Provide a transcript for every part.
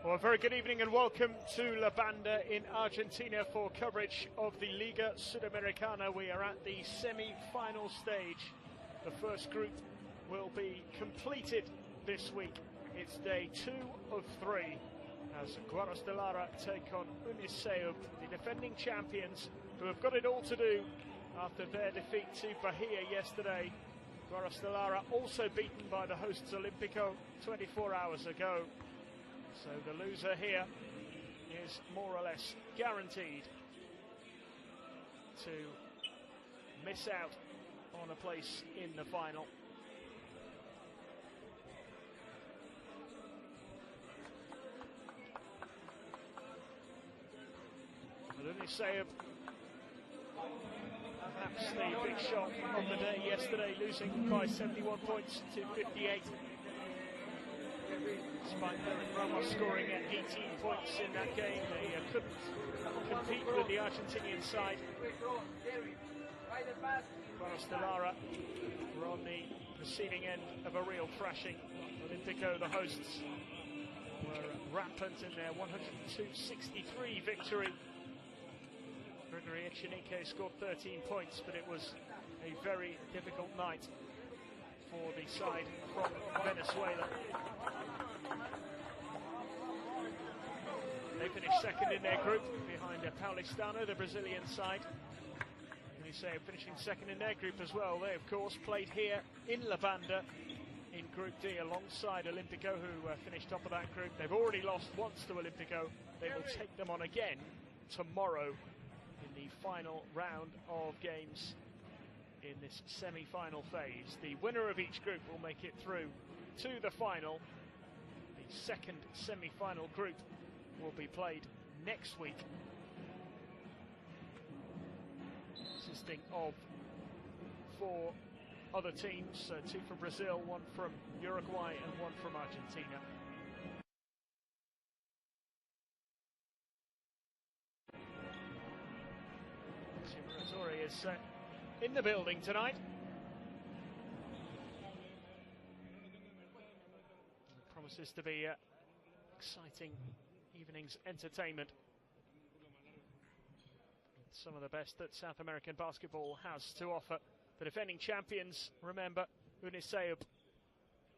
Well, a very good evening and welcome to La Banda in Argentina for coverage of the Liga Sulamericana. We are at the semi-final stage. The first group will be completed this week. It's day 2 of 3 as Guaros de Lara take on Uniceu, the defending champions who have got it all to do after their defeat to Bahia yesterday. Guaros de Lara also beaten by the hosts Olympico 24 hours ago. So the loser here is more or less guaranteed to miss out on a place in the final. Uniceu, perhaps the big shot of the day yesterday, losing by 71 points to 58. Despite Ramos scoring at 18 points in that game, they couldn't compete with the Argentinian side. Guaros de Lara were on the receiving end of a real thrashing. Olympico, the hosts, were rampant in their 102-63 victory. Gregory Echenique scored 13 points, but it was a very difficult night for the side from Venezuela. They finished second in their group behind Paulistano, the Brazilian side. Uniceu finishing second in their group as well. They, of course, played here in La Banda in Group D alongside Olympico, who finished top of that group. They've already lost once to Olympico. They will take them on again tomorrow in the final round of games in this semi-final phase. The winner of each group will make it through to the final. The second semi-final group will be played next week, consisting of 4 other teams, 2 from Brazil, 1 from Uruguay and 1 from Argentina. Muratori is in the building tonight. It promises to be exciting evening's entertainment. Some of the best that South American basketball has to offer. The defending champions, remember, Uniceu,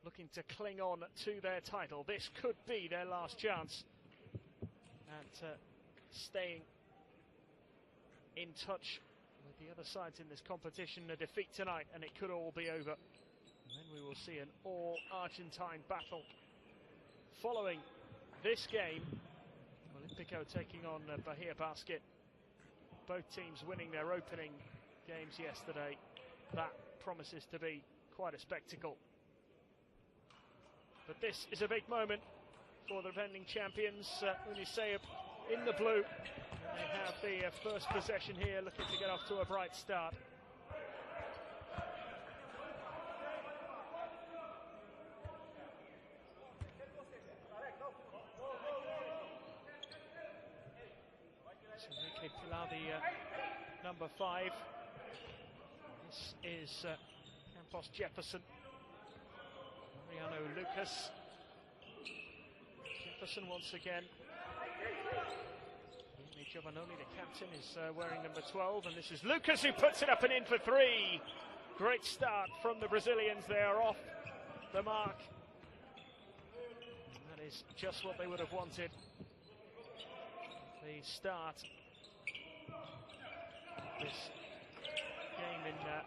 looking to cling on to their title. This could be their last chance at staying in touch with the other sides in this competition. A defeat tonight and it could all be over. And then we will see an all-Argentine battle following this game. Olympico taking on Bahia Basket. Both teams winning their opening games yesterday. That promises to be quite a spectacle. But this is a big moment for the defending champions. Uniceu in the blue. They have the first possession here, looking to get off to a bright start. Enrique Pilar, the number 5. This is Campos Jefferson. Mariano Lucas. Jefferson once again. Giovanoli, the captain, is wearing number 12, and this is Lucas who puts it up and in for 3. Great start from the Brazilians. They are off the mark. And that is just what they would have wanted. The start of this game in the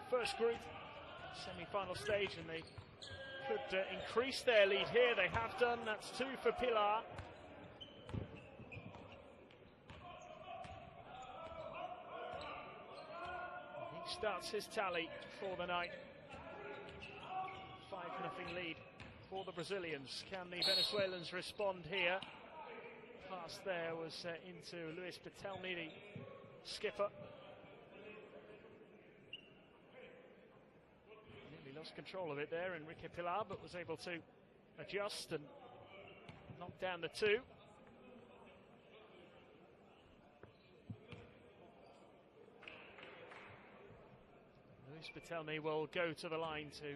first group, semi-final stage, and they could increase their lead here. They have done. That's 2 for Pilar. He starts his tally for the night. 5-0 lead for the Brazilians. Can the Venezuelans respond here? Pass there was into Luis Pitelny, the skipper. Nearly lost control of it there, Enrique Pilar, but was able to adjust and knock down the 2. Luis Pitelny will go to the line to try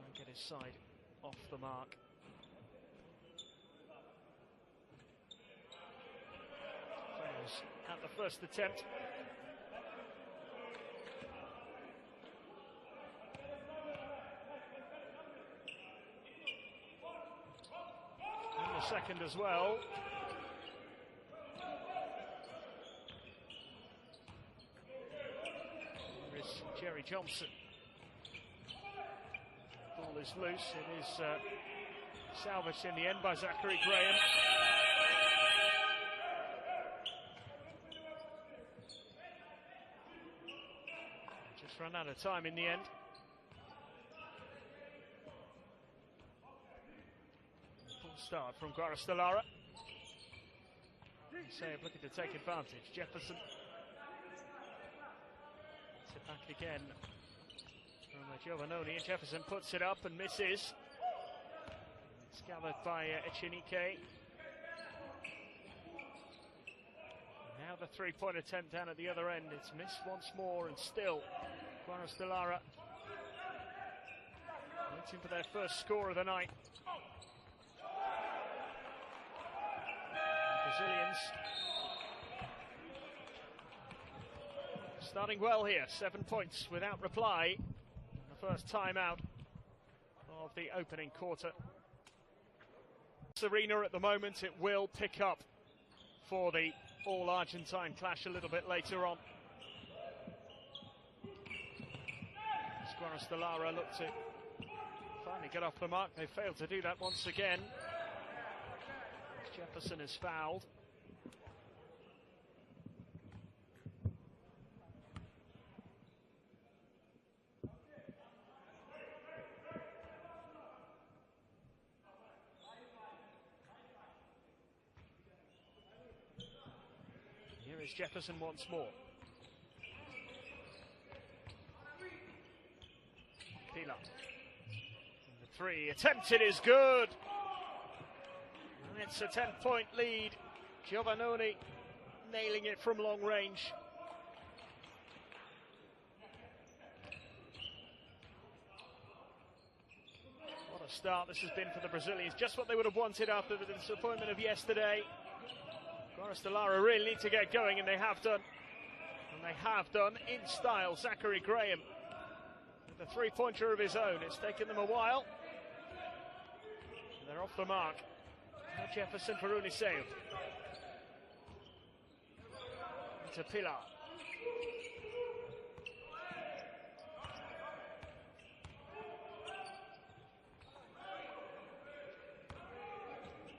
and get his side off the mark. the first attempt. And the second as well. There is Jerry Johnson. The ball is loose. It is salvaged in the end by Zachary Graham. Just run out of time in the end. Full start from Guaros. Save looking to take advantage. Jefferson. It's it back again from Giovannoni, and Jefferson puts it up and misses. It's gathered by Echenike. Now the three-point attempt down at the other end. It's missed once more, and still Guaros waiting for their first score of the night. The Brazilians starting well here. 7 points without reply. The first time out of the opening quarter. Arena at the moment, it will pick up for the all-Argentine clash a little bit later on. Guaros look to finally get off the mark. They failed to do that once again. Jefferson is fouled. Here is Jefferson once more. Pilar. The three attempted is good. And it's a 10-point lead. Giovannoni nailing it from long range. What a start this has been for the Brazilians. Just what they would have wanted after the disappointment of yesterday. Guaros really need to get going, and they have done. And they have done in style. Zachary Graham with a three-pointer of his own. It's taken them a while. They're off the mark. Now Jefferson for Uniseu. Into Pilar.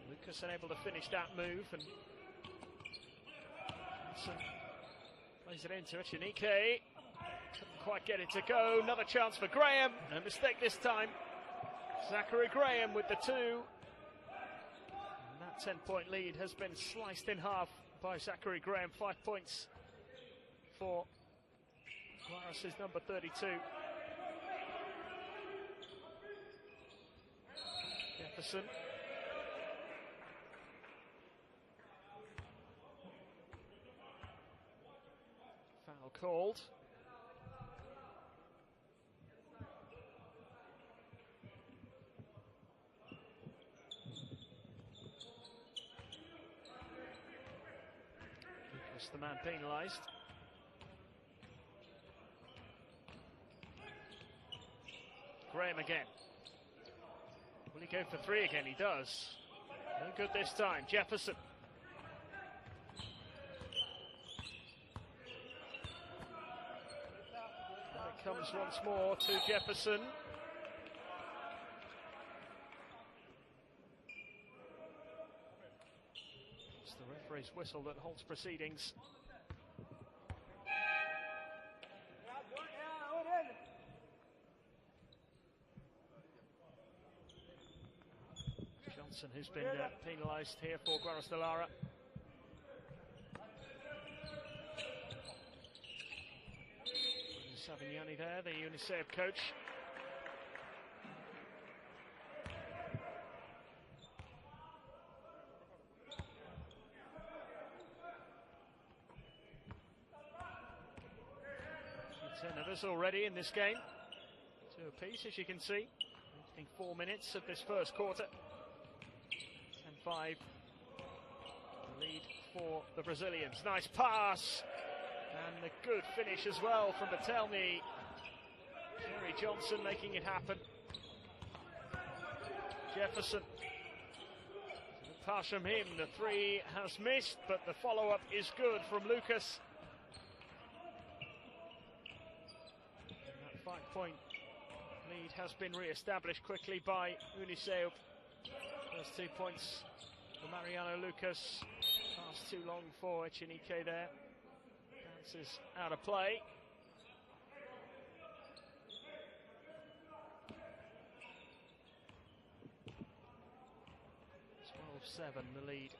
Lucas unable to finish that move, and plays it into Echenike. Couldn't quite get it to go. Another chance for Graham. No mistake this time. Zachary Graham with the two. And that 10-point lead has been sliced in half by Zachary Graham. 5 points for Guaros' number 32. Jefferson. Foul called. Lucas, the man penalised. Graham again. Will he go for three again? He does. No good this time. Jefferson. Comes once more to Jefferson. It's the referee's whistle that halts proceedings. Johnson, who's been penalised here for Guaros. Savignani there, the Uniseu coach. Ten of us already in this game. Two apiece, as you can see. In 4 minutes of this first quarter. 10-5. Lead for the Brazilians. Nice pass. And a good finish as well from Batelmi. Jerry Johnson making it happen. Jefferson. Pass from him. The three has missed, but the follow-up is good from Lucas. And that 5-point lead has been re-established quickly by Uniseu. First 2 points for Mariano Lucas. Pass too long for Echenike there. Bounces out of play. It's 12-7 the lead.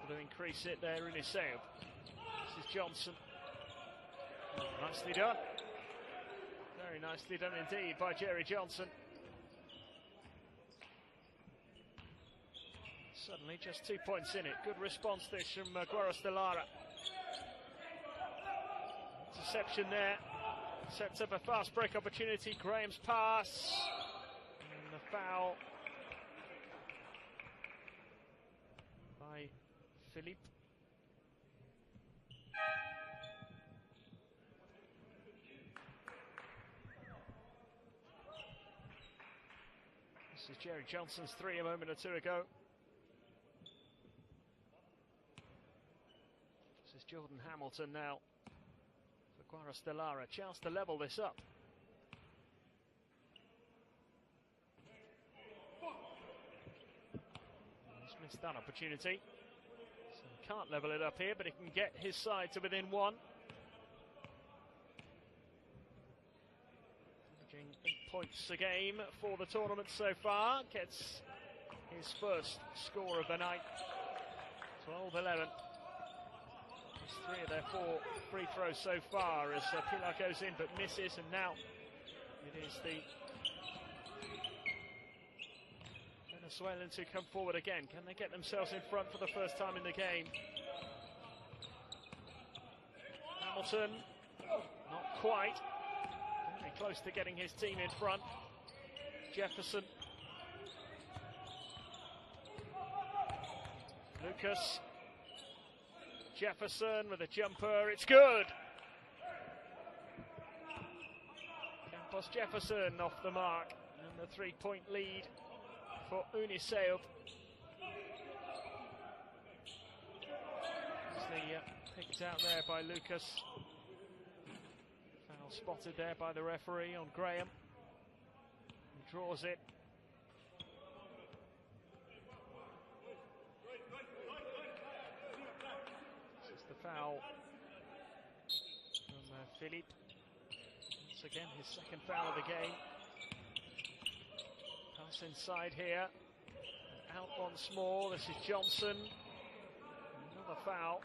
To increase it there, Uniseu. This is Johnson. Nicely done. Very nicely done indeed by Jerry Johnson. Suddenly just 2 points in it. Good response this from Guaros de Lara. Interception there. Sets up a fast break opportunity. Graham's pass. And the foul by Philippe. This is Jerry Johnson's three a moment or two ago. This is Jordan Hamilton now for Guaros de Lara. Chance to level this up. He's missed that opportunity. So he can't level it up here, but he can get his side to within one. 8 points a game for the tournament so far. Gets his first score of the night. 12-11. It's 3 of their 4 free throws so far as Pilar goes in but misses, and now it is the Venezuelans who come forward again. Can they get themselves in front for the first time in the game? Hamilton, not quite. Very close to getting his team in front. Jefferson. Lucas. Jefferson with a jumper, it's good! Campos Jefferson off the mark, and the 3-point lead for Uniseu. Picked out there by Lucas. Foul spotted there by the referee on Graham. He draws it. Foul from Philippe. Once again, his second foul of the game. Pass inside here. Out once more. This is Johnson. Another foul.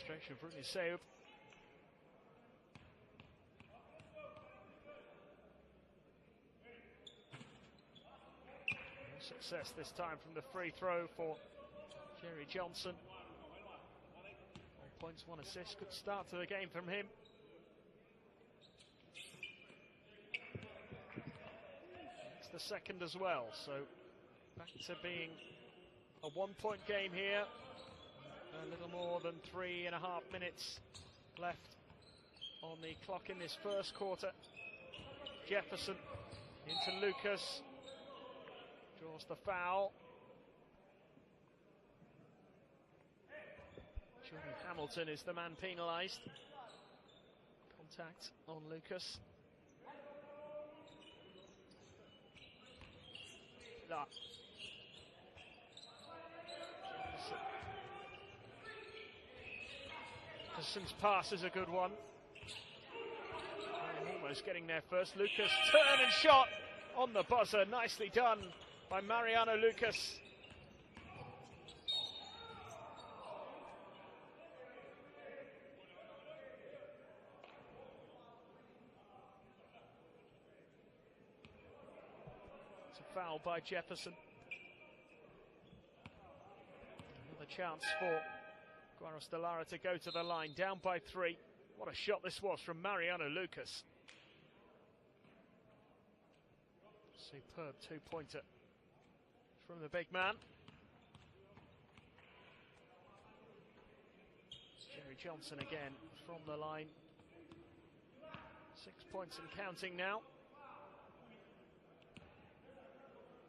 Frustration for Uniseu. Success this time from the free throw for Jerry Johnson. 1 points, 1 assist. Good start to the game from him. It's the second as well, so back to being a 1-point game here. A little more than 3.5 minutes left on the clock in this first quarter. Jefferson into Lucas. Draws the foul. Jordan Hamilton is the man penalised. Contact on Lucas. Jefferson's pass is a good one. Almost getting there first. Lucas, turn and shot on the buzzer. Nicely done by Mariano Lucas. foul by Jefferson. Another chance for Guaros de Lara to go to the line, down by 3. What a shot this was from Mariano Lucas. Superb two-pointer from the big man. Jerry Johnson again from the line. 6 points and counting now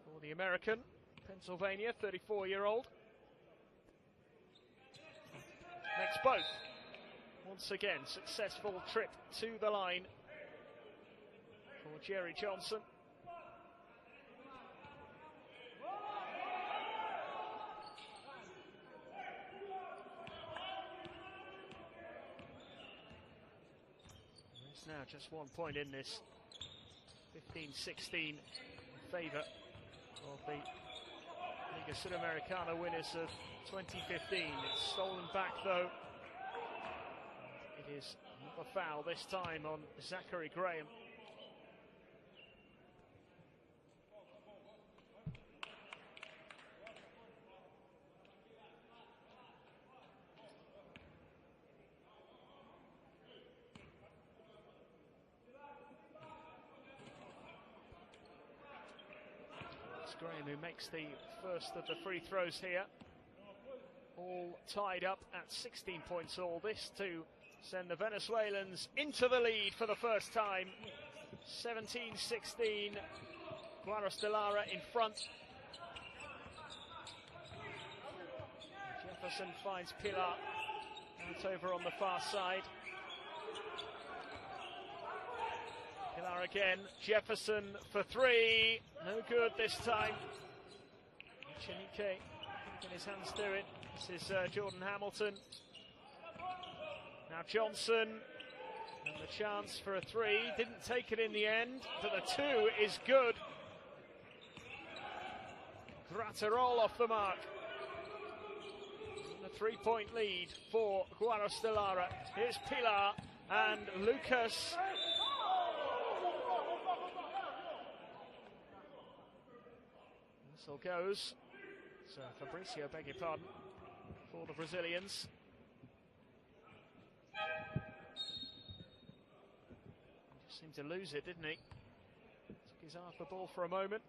for the American, Pennsylvania, 34-year-old. Makes both. Once again, successful trip to the line for Jerry Johnson. There's now just 1 point in this. 15-16 in favour of the Liga Sulamericana winners of 2015. It's stolen back though. It is a foul this time on Zachary Graham. It's Graham who makes the first of the free throws here. All tied up at 16 points all. This to send the Venezuelans into the lead for the first time. 17-16. Guaros de Lara in front. Jefferson finds Pilar. Out over on the far side. Pilar again. Jefferson for 3. No good this time. Chinike in his hands do it. This is Jordan Hamilton. Now Johnson, and the chance for a 3, didn't take it in the end, but the 2 is good. Gratterol off the mark. And a 3-point lead for Guaros de Lara. Here's Pilar and Lucas. Whistle goes. So Fabricio, beg your pardon, for the Brazilians. Seemed to lose it, didn't he? Took his eye off the ball for a moment.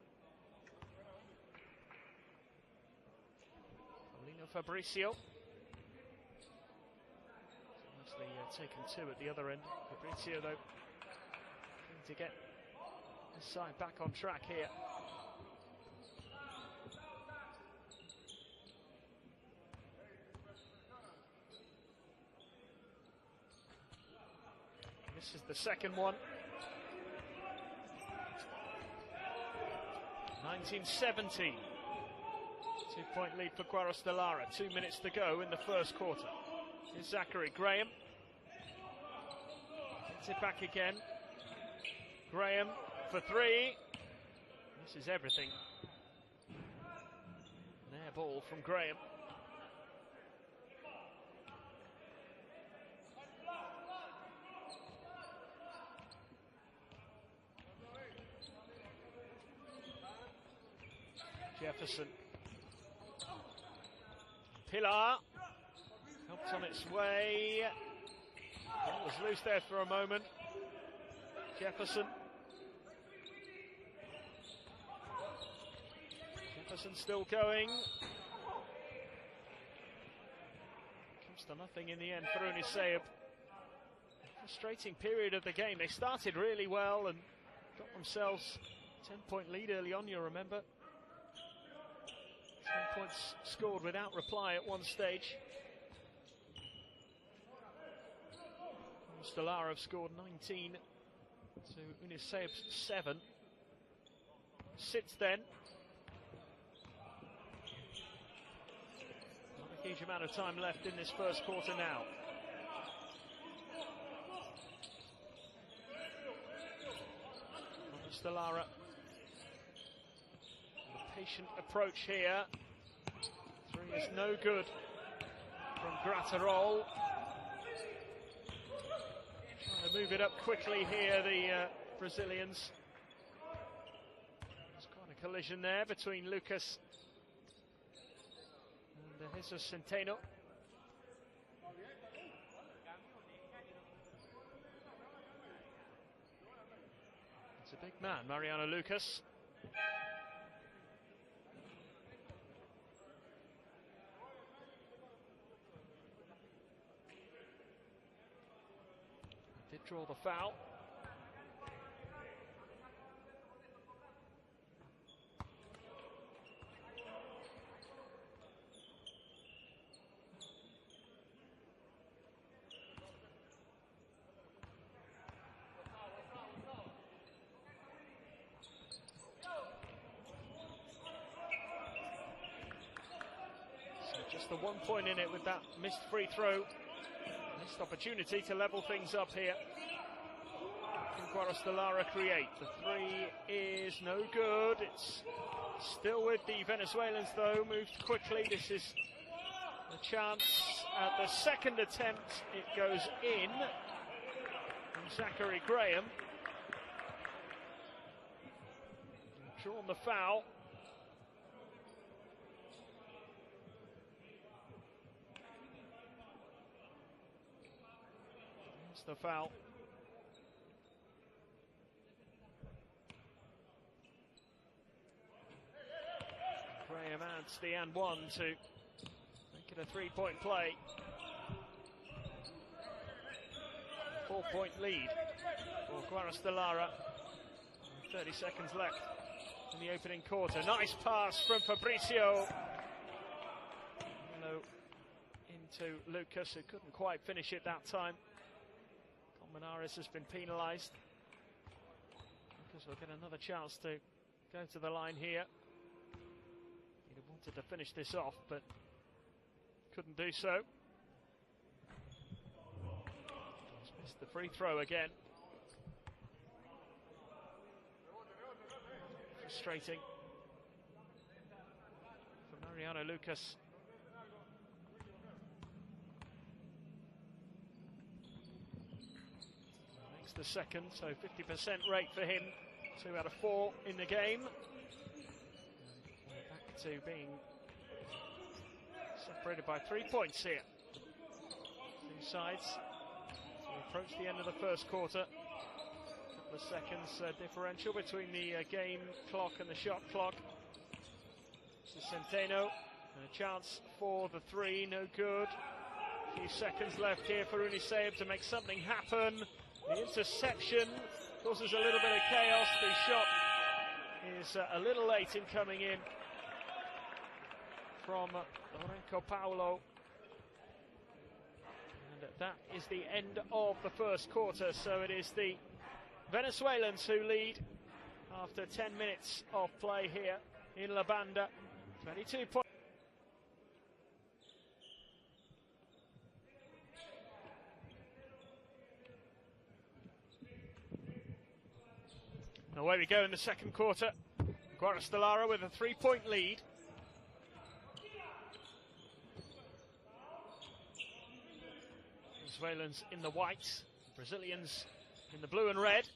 Paulino Fabricio. Actually taken 2 at the other end. Fabricio, though, keen to get his side back on track here. This is the second one. 19-17. 2-point lead for Guaros de Lara. 2 minutes to go in the first quarter. Here's Zachary Graham. Gets it back again. Graham for 3. This is everything. An air ball from Graham. Jefferson. Pilar helps on its way. It was loose there for a moment. Jefferson. Jefferson still going. Comes to nothing in the end for Unisayab. Frustrating period of the game. They started really well and got themselves a 10-point lead early on, you'll remember. 10 points scored without reply at one stage. Stellara have scored 19 to Unisayab's 7. Sits then. Not a huge amount of time left in this first quarter now. Stellara. The patient approach here. 3 is no good from Gratterol. Trying to move it up quickly here, the Brazilians. There's quite a collision there between Lucas and Jesus Centeno. It's a big man, Mariano Lucas. Did draw the foul. Just the 1 point in it with that missed free throw. Missed opportunity to level things up here. Can Guaros de Lara create? The three is no good. It's still with the Venezuelans though. Moved quickly. This is a chance at the second attempt. It goes in. And Zachary Graham. Drawn the foul. The foul. Graham adds the and one to make it a 3-point play. 4-point lead for Guaros de Lara. 30 seconds left in the opening quarter. Nice pass from Fabricio. Low into Lucas, who couldn't quite finish it that time. Menares has been penalised. Lucas will get another chance to go to the line here. He wanted to finish this off, but couldn't do so. He's missed the free throw again. Frustrating for Mariano Lucas. The second, so 50% rate for him. 2 out of 4 in the game. Back to being separated by 3 points here. Two sides. So we approach the end of the first quarter. Couple of seconds differential between the game clock and the shot clock. This is Centeno. And a chance for the three, no good. A few seconds left here for Uniseb to make something happen. The interception causes a little bit of chaos. The shot is a little late in coming in from Lorenzo Paulo. And that is the end of the first quarter. So it is the Venezuelans who lead after 10 minutes of play here in La Banda. 22 points. Away we go in the second quarter. Guaros de Lara with a 3-point lead. Venezuelans in the white, Brazilians in the blue and red.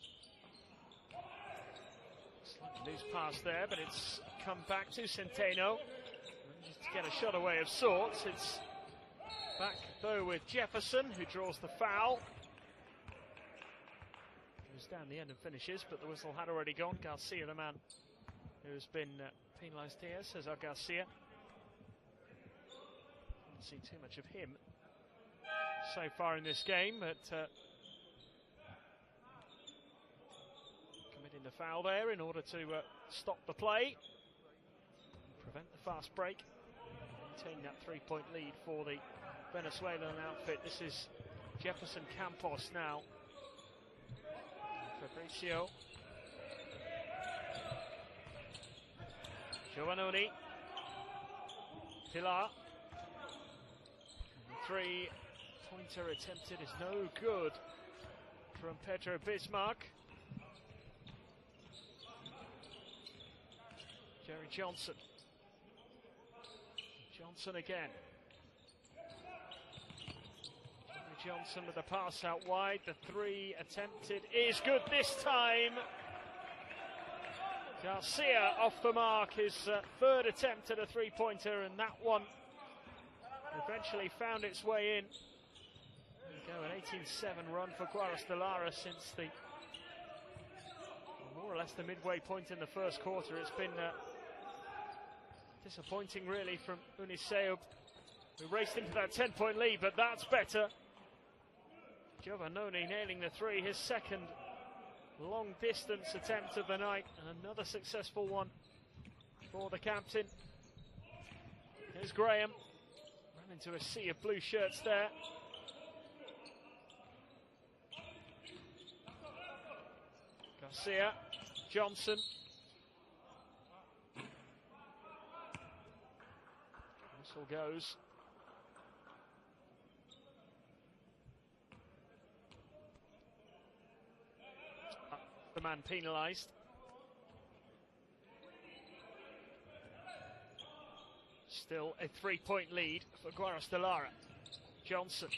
Slightly loose pass there, but it's come back to Centeno. Just to get a shot away of sorts. It's back though with Jefferson, who draws the foul. Down the end and finishes, but the whistle had already gone. Garcia, the man who's been penalised here, Cesar Garcia. Haven't seen too much of him so far in this game, but committing the foul there in order to stop the play, prevent the fast break, maintain that 3-point lead for the Venezuelan outfit. This is Jefferson Campos now. Fabricio. Giovannoni. Pilar. 3-pointer attempted is no good from Pedro Bismarck. Jerry Johnson. Johnson again. Johnson with a pass out wide. The 3 attempted is good this time. Garcia off the mark, his third attempt at a three-pointer, and that one eventually found its way in. There we go, an 18-7 run for Guaros de Lara since the more or less the midway point in the first quarter. It's been disappointing really from Uniseub, who raced into that 10-point lead, but that's better. Giovannoni nailing the three, his second long distance attempt of the night, and another successful one for the captain. Here's Graham, ran into a sea of blue shirts there. Garcia, Johnson. Whistle goes. The man penalised. Still a three-point lead for Guaros de Lara. Johnson.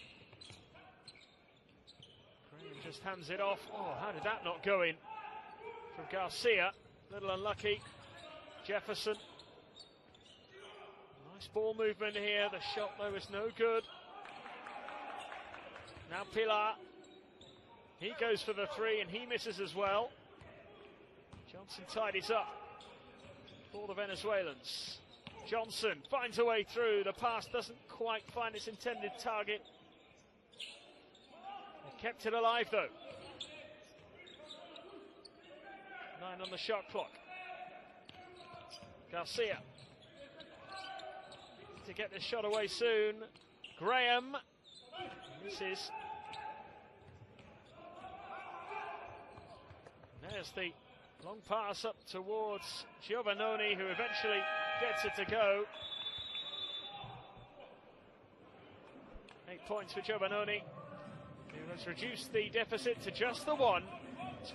Graham just hands it off. Oh, how did that not go in? From Garcia. Little unlucky. Jefferson. Nice ball movement here. The shot though is no good. Now Pilar. He goes for the three and he misses as well. Johnson tidies up for the Venezuelans. Johnson finds a way through. The pass doesn't quite find its intended target. They kept it alive though. 9 on the shot clock. Garcia. To get this shot away soon. Graham. Misses. There's the long pass up towards Giovannoni, who eventually gets it to go. 8 points for Giovannoni, who has reduced the deficit to just the one.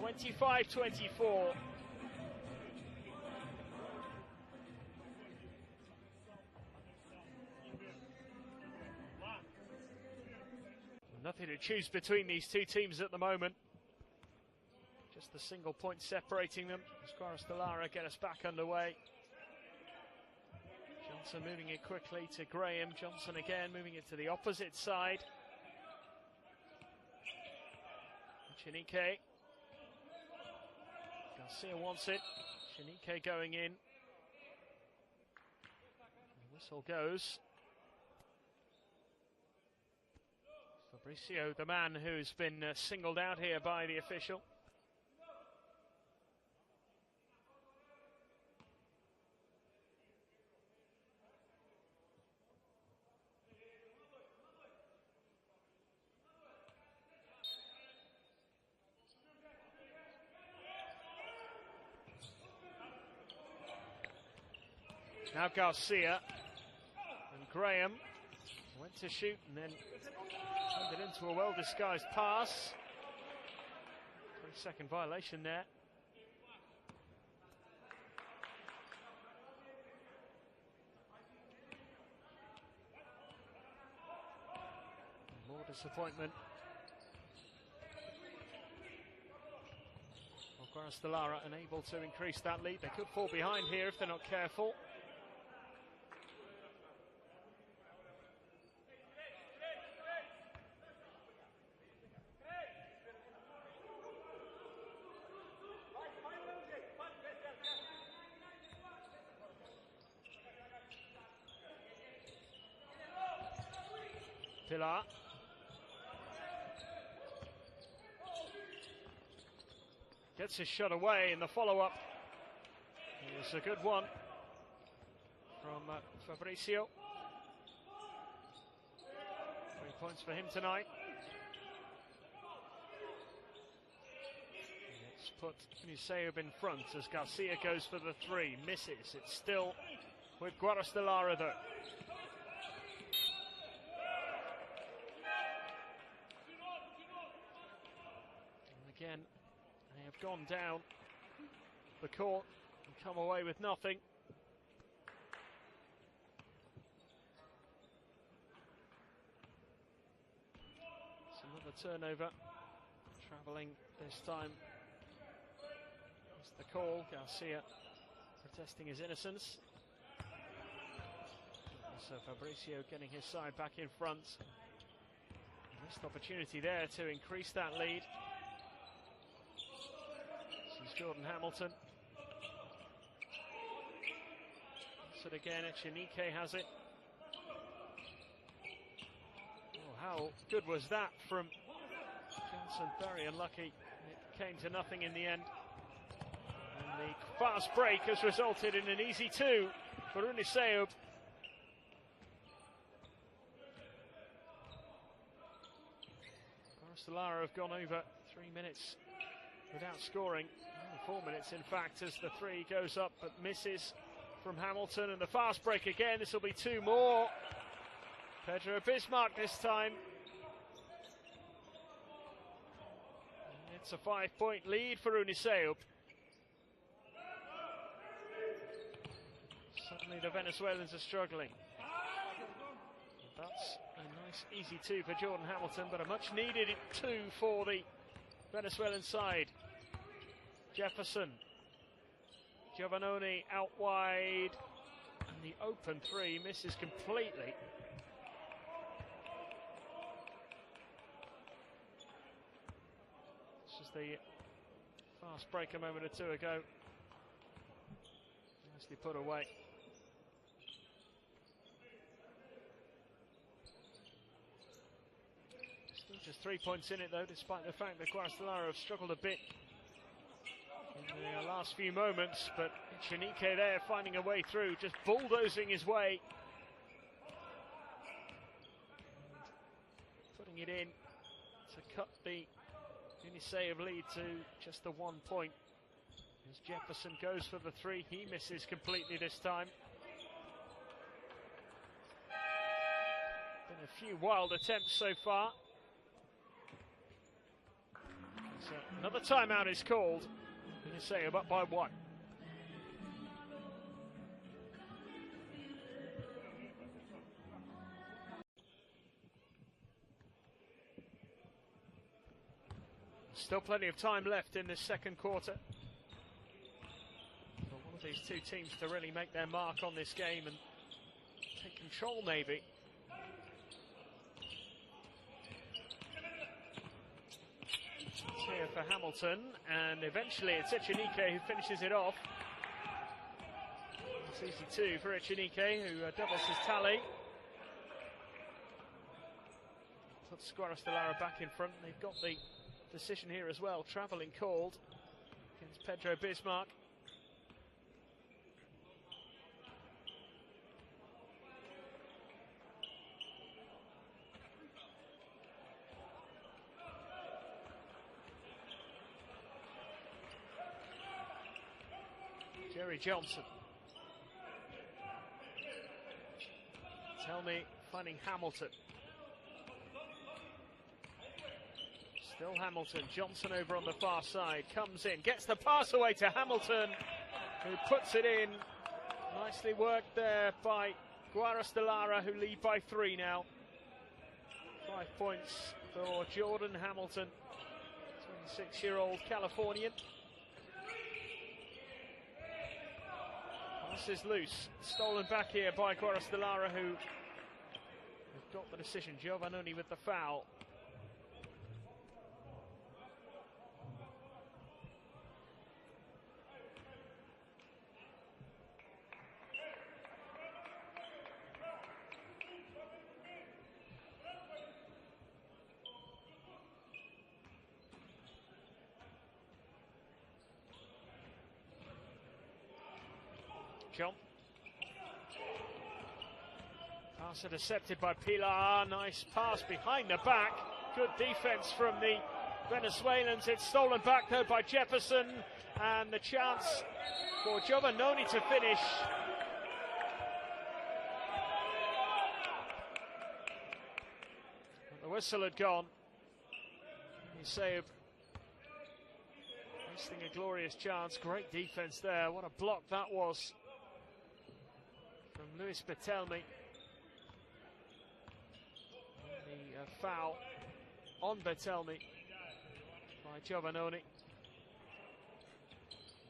25-24. Nothing to choose between these two teams at the moment. Just the single point separating them. As Guaros de Lara get us back underway. Johnson moving it quickly to Graham. Johnson again moving it to the opposite side. Chinike. Garcia wants it. Chinike going in. The whistle goes. Fabricio, the man who's been singled out here by the official. Now Garcia and Graham went to shoot and then turned it into a well-disguised pass. 20-second violation there. More disappointment. Well, Guaros de Lara unable to increase that lead. They could fall behind here if they're not careful. Pilar. Gets his shot away in the follow-up. It's a good one from Fabricio. 3 points for him tonight. Let's put Uniseub in front as Garcia goes for the three. Misses. It's still with Guaros de Lara though. Again, they have gone down the court and come away with nothing. It's another turnover, travelling this time as the call. Garcia protesting his innocence. So Fabricio getting his side back in front. Missed opportunity there to increase that lead. This is Jordan Hamilton. So again, Echenike has it. Oh, how good was that from Johnson? Very unlucky. It came to nothing in the end. And the fast break has resulted in an easy 2 for Uniseub. Brasilia have gone over 3 minutes without scoring. 4 minutes, in fact, as the 3 goes up but misses from Hamilton. And the fast break again. This will be 2 more. Pedro Bismarck this time. And it's a 5-point lead for Uniseub. Suddenly the Venezuelans are struggling. That's a nice easy 2 for Jordan Hamilton, but a much needed 2 for the Venezuelan side. Jefferson, Giovannoni out wide, and the open 3 misses completely. This is the fast break a moment or 2 ago. Nicely put away. Just 3 points in it though, despite the fact that Guaros have struggled a bit in the last few moments, but Echenike there finding a way through, just bulldozing his way. And putting it in to cut the Uniseub lead to just the 1 point. As Jefferson goes for the 3, he misses completely this time. Been a few wild attempts so far. So another timeout is called. Uniseub up by 1. Still plenty of time left in this second quarter for one of these 2 teams to really make their mark on this game and take control maybe. Here for Hamilton, and eventually it's Echenike who finishes it off. It's easy 2 for Echenike, who doubles his tally. Puts Guaros back in front. They've got the decision here as well. Travelling called against Pedro Bismarck. Jerry Johnson. Tell me, finding Hamilton. Still Hamilton. Johnson over on the far side. Comes in, gets the pass away to Hamilton, who puts it in. Nicely worked there by Guaros de Lara, who lead by 3 now. 5 points for Jordan Hamilton, 26-year-old Californian. This is loose, stolen back here by Guaros de Lara, who have got the decision. Giovannoni with the foul. John. Pass intercepted by Pilar. Nice pass behind the back. Good defense from the Venezuelans. It's stolen back though by Jefferson. And the chance for Giovannoni to finish. The whistle had gone. Uniseub wasting a glorious chance. Great defense there. What a block that was from Luis Betelmi. The foul on Betelmi by Giovannoni.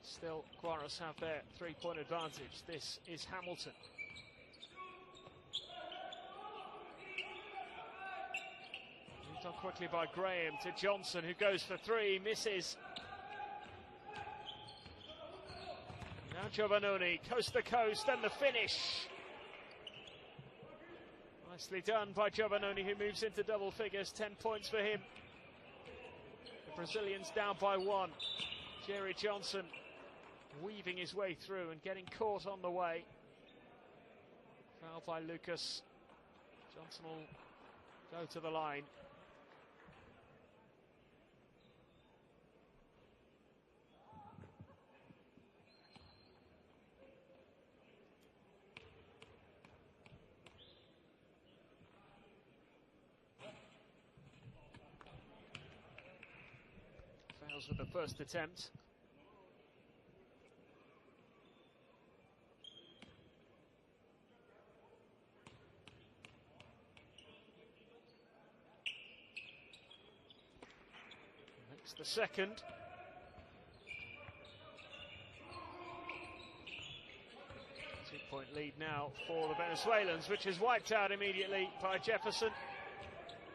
Still, Guaros have their three-point advantage. This is Hamilton. Moved on quickly by Graham to Johnson, who goes for three, misses. Now Giovannoni, coast to coast, and the finish. Nicely done by Giovannoni, who moves into double figures. 10 points for him. The Brazilians down by one. Jerry Johnson weaving his way through and getting caught on the way. Foul by Lucas. Johnson will go to the line. Fails with the first attempt. Makes the second. Two-point lead now for the Venezuelans, which is wiped out immediately by Jefferson.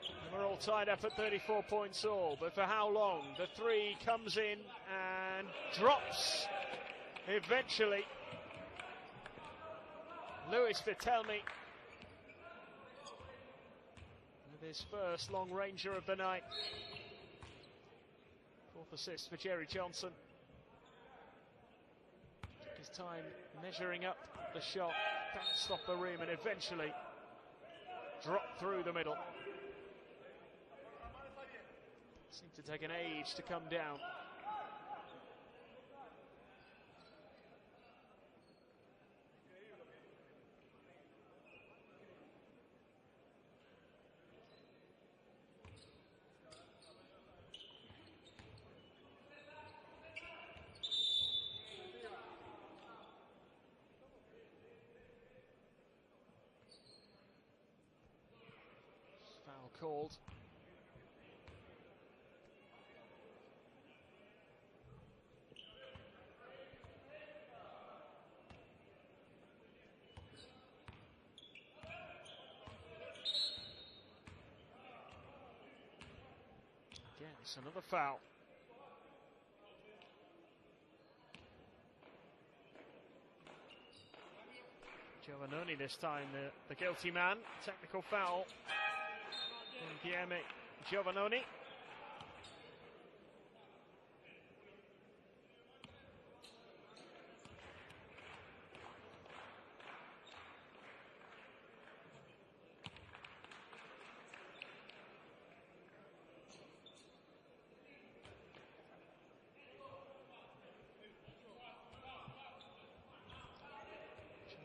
And we're all tied up at 34 points all, but for how long? The three comes in and drops eventually. Luis Vitelmi with his first long ranger of the night. Fourth assist for Jerry Johnson. Took his time measuring up the shot, bounced off the rim and eventually dropped through the middle. Seemed to take an age to come down. Foul called. Again, it's another foul. Giovannoni this time, the guilty man. Technical foul. Guilherme Giovannoni.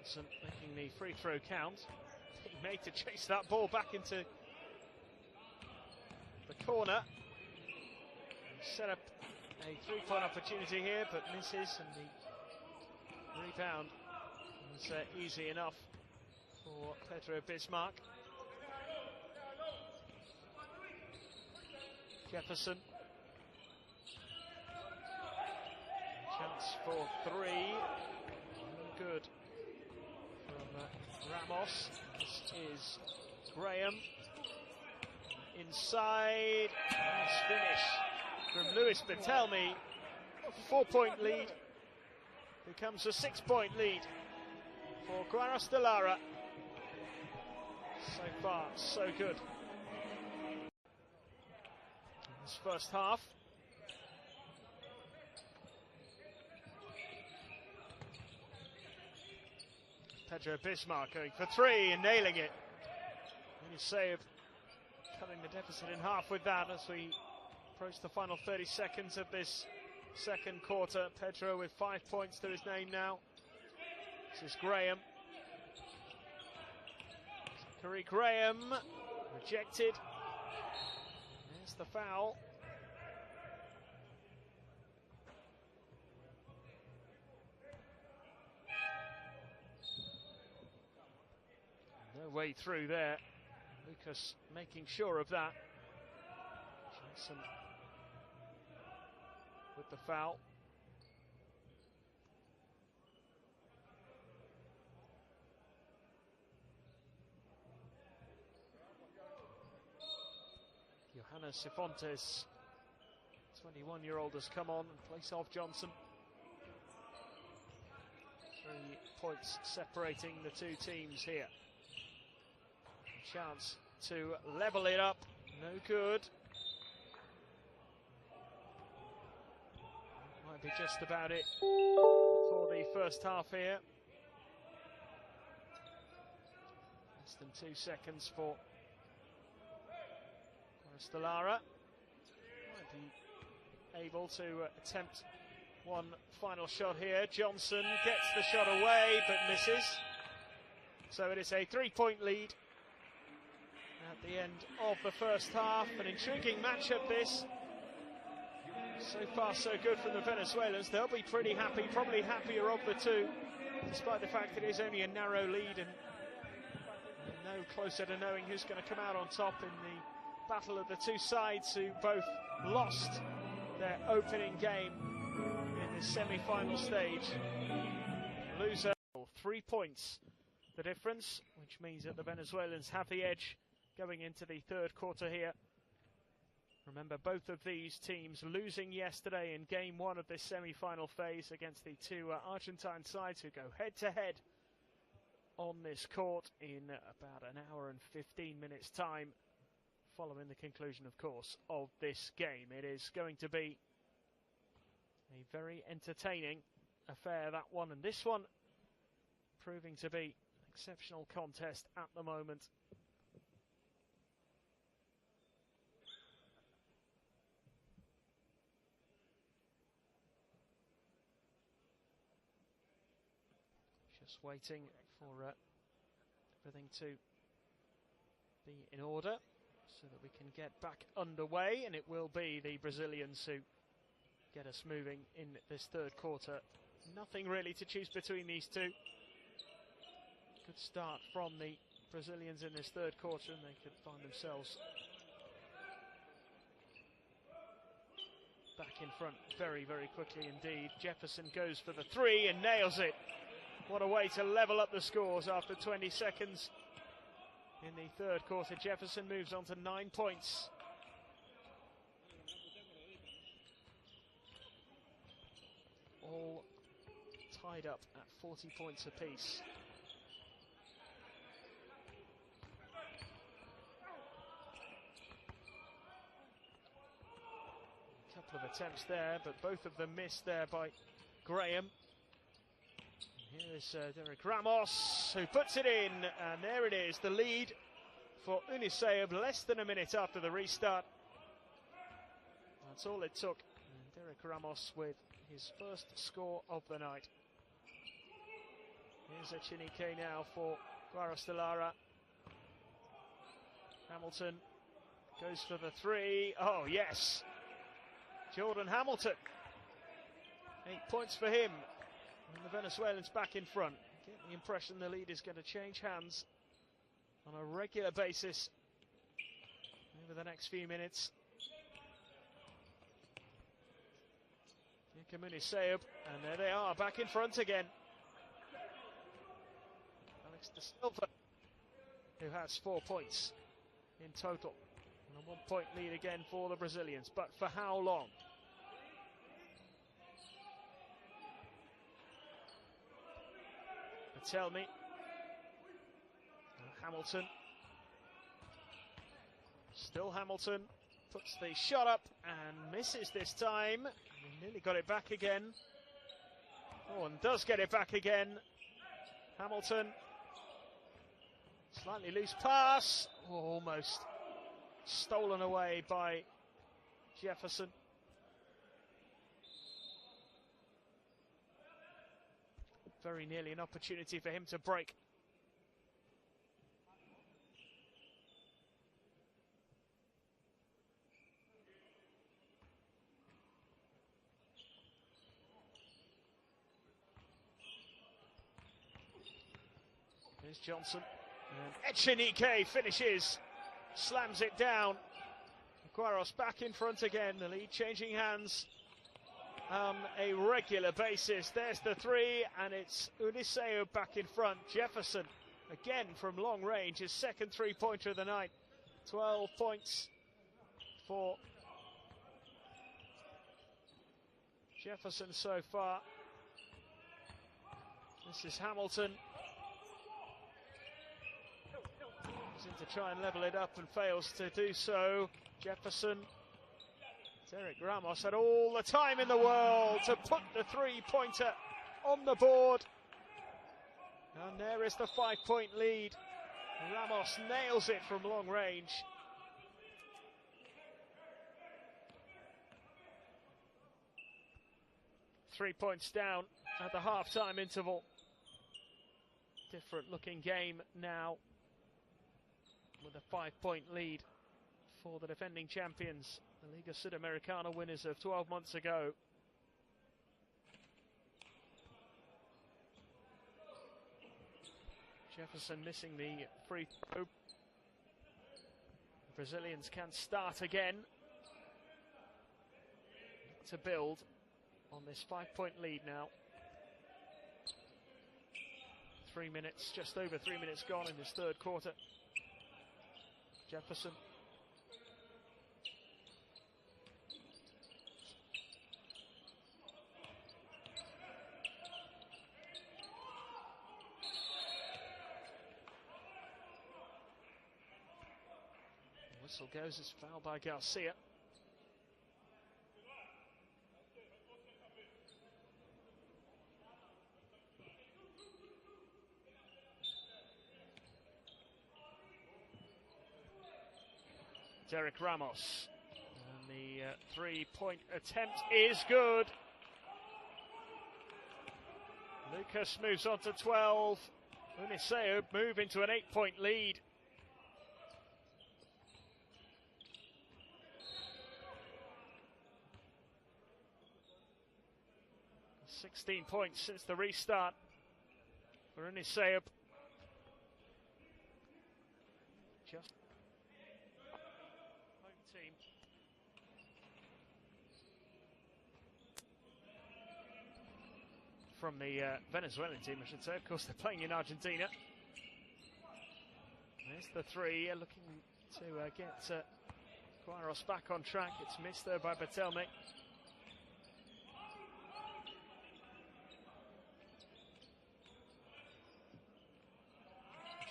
Johnson making the free throw count. He made to chase that ball back into the corner. Set up a three-point opportunity here, but misses, and the rebound was easy enough for Pedro Bismarck. Jefferson. Chance for three. Good from Ramos. This is Graham. Inside. Nice finish from Luis Vitelmi. 4-point lead becomes a 6-point lead for Guaros de Lara. So far, so good. This first half. Pedro Bismarck going for three and nailing it. Really save, cutting the deficit in half with that as we approach the final 30 seconds of this second quarter. Pedro with 5 points to his name now. This is Graham. Curry Graham, rejected. There's the foul. No way through there. Lucas making sure of that. Johnson with the foul. Hannah Cifontes, 21-year-old, has come on in place of Johnson. 3 points separating the two teams here. A chance to level it up, no good. Might be just about it for the first half here. Less than 2 seconds for Brasilia. Might be able to attempt one final shot here. Johnson gets the shot away but misses. So it is a 3-point lead at the end of the first half. An intriguing matchup this. So far so good from the Venezuelans. They'll be pretty happy, probably happier of the two, despite the fact that it is only a narrow lead and no closer to knowing who's going to come out on top in the battle of the two sides who both lost their opening game in the semi-final stage. Loser, 3 points the difference, which means that the Venezuelans have the edge going into the third quarter here. Remember, both of these teams losing yesterday in game 1 of this semi-final phase against the two Argentine sides who go head-to-head on this court in about an hour and 15 minutes time, following the conclusion, of course, of this game. It is going to be a very entertaining affair, that one, and this one proving to be an exceptional contest at the moment. Just waiting for everything to be in order so that we can get back underway, and it will be the Brazilians who get us moving in this third quarter. Nothing really to choose between these two. Good start from the Brazilians in this third quarter, and they could find themselves back in front very, very quickly indeed. Jefferson goes for the 3 and nails it. What a way to level up the scores after 20 seconds in the third quarter. Jefferson moves on to 9 points. All tied up at 40 points apiece. A couple of attempts there, but both of them missed there by Graham. Here's Derek Ramos, who puts it in, and there it is, the lead for Uniseub less than a minute after the restart. That's all it took. And Derek Ramos with his first score of the night. Here's Echenike now for Guaros. Hamilton goes for the 3. Oh, yes. Jordan Hamilton. 8 points for him. And the Venezuelans back in front. Get the impression the lead is going to change hands on a regular basis over the next few minutes. Here come Uniseub, and there they are, back in front again. Alex De Silva, who has 4 points in total. And a 1 point lead again for the Brazilians, but for how long? Tell me. Hamilton. Still Hamilton. Puts the shot up and misses this time. He nearly got it back again. Oh, and does get it back again. Hamilton. Slightly loose pass. Oh, almost stolen away by Jefferson. Very nearly an opportunity for him to break. Here's Johnson. And Echenike finishes. Slams it down. Guaros back in front again. The lead changing hands on a regular basis. There's the 3, and it's Uniseub back in front. Jefferson again from long range, his second 3-pointer of the night. 12 points for Jefferson so far. This is Hamilton. He's in to try and level it up and fails to do so. Jefferson. Derek Ramos had all the time in the world to put the three-pointer on the board. And there is the 5-point lead. Ramos nails it from long range. Three points down at the half-time interval. Different looking game now, with a 5-point lead for the defending champions, the Liga Sulamericana winners of 12 months ago. Jefferson missing the free throw. The Brazilians can start again to build on this 5-point lead now. 3 minutes, just over 3 minutes gone in this third quarter. Jefferson. Whistle goes, it's fouled by Garcia. Derek Ramos, and the three-point attempt is good. Lucas moves on to 12. Uniseu move into an 8-point lead. 16 points since the restart for Uniseu. Just home team. From the Venezuelan team, I should say. Of course, they're playing in Argentina. There's the three, looking to get Guaros back on track. It's missed though by Batelme.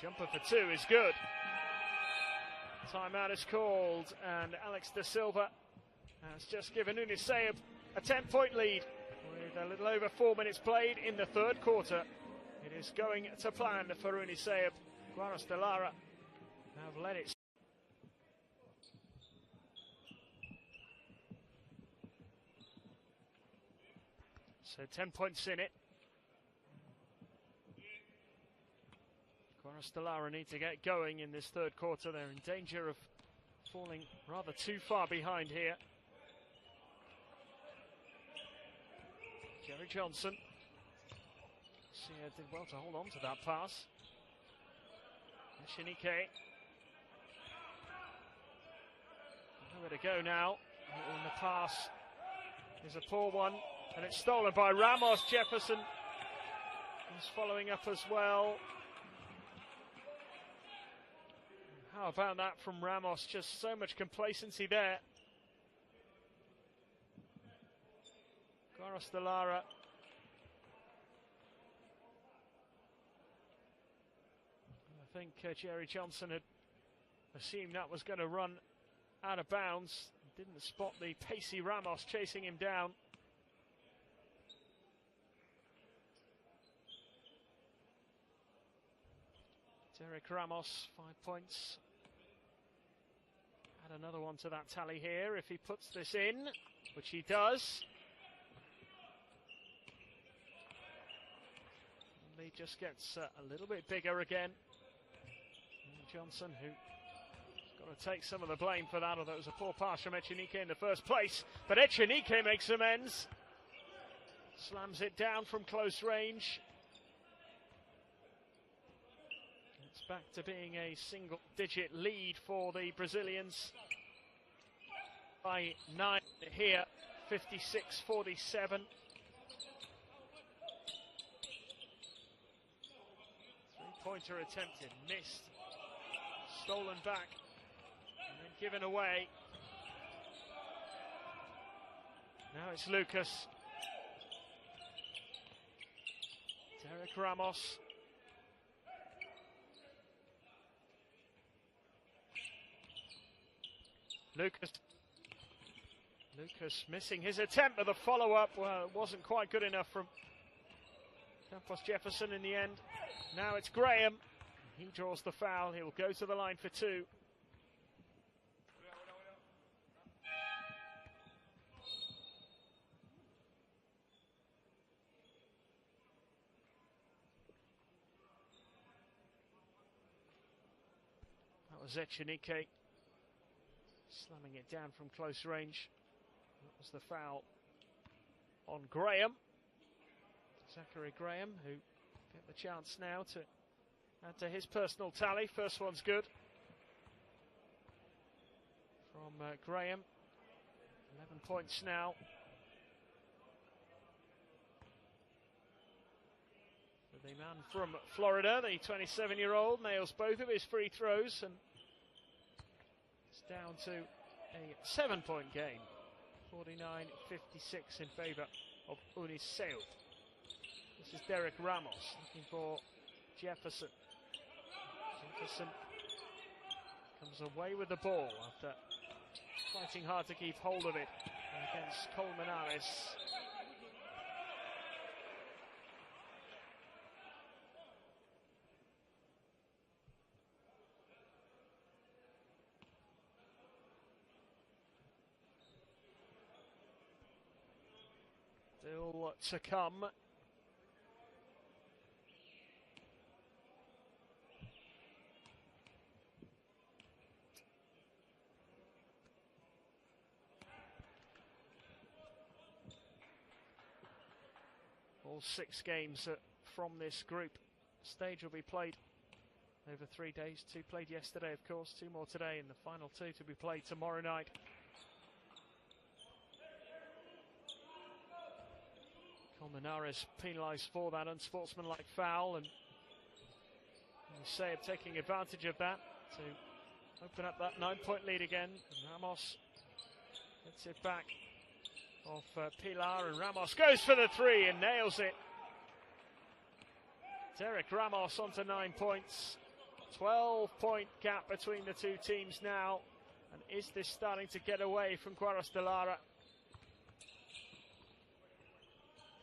Jumper for two is good. Timeout is called, and Alex da Silva has just given Uniseu a 10-point lead with a little over 4 minutes played in the third quarter. It is going to plan for Uniseu. Guaros de Lara have led it. So 10 points in it. Guaros de Lara need to get going in this third quarter. They're in danger of falling rather too far behind here. Jerry Johnson. Did well to hold on to that pass. Shinike. Nowhere to go now. And the pass is a poor one, and it's stolen by Ramos. Jefferson is following up as well. How about that from Ramos? Just so much complacency there. Guaros de Lara. I think Jerry Johnson had assumed that was going to run out of bounds. Didn't spot the pacey Ramos chasing him down. Derek Ramos, 5 points. Add another one to that tally here if he puts this in, which he does. And he just gets a little bit bigger again. And Johnson, who's got to take some of the blame for that, although it was a poor pass from Echenike in the first place. But Echenike makes amends. Slams it down from close range. It's back to being a single-digit lead for the Brazilians by 9 here, 56-47. Three-pointer attempted, missed, stolen back, and then given away. Now it's Lucas. Derek Ramos. Lucas missing his attempt at the follow-up. Well, it wasn't quite good enough from Campos Jefferson in the end. Now it's Graham. He draws the foul. He'll go to the line for two. That was Echenike slamming it down from close range. That was the foul on Graham. Zachary Graham, who get the chance now to add to his personal tally. First one's good from Graham. 11 points now. The man from Florida, the 27-year-old, nails both of his free throws and it's down to a 7-point game. 49-56 in favour of Uniceu. This is Derek Ramos looking for Jefferson. Jefferson comes away with the ball after fighting hard to keep hold of it against Colmenares. Still to come. All 6 games from this group stage will be played over 3 days. 2 played yesterday, of course, 2 more today, and the final 2 to be played tomorrow night. Colmenares penalised for that unsportsmanlike foul, and Uniceu taking advantage of that to open up that 9-point lead again. And Ramos gets it back off Pilar, and Ramos goes for the 3 and nails it. Derek Ramos onto 9 points. 12-point gap between the two teams now. And is this starting to get away from Guaros de Lara?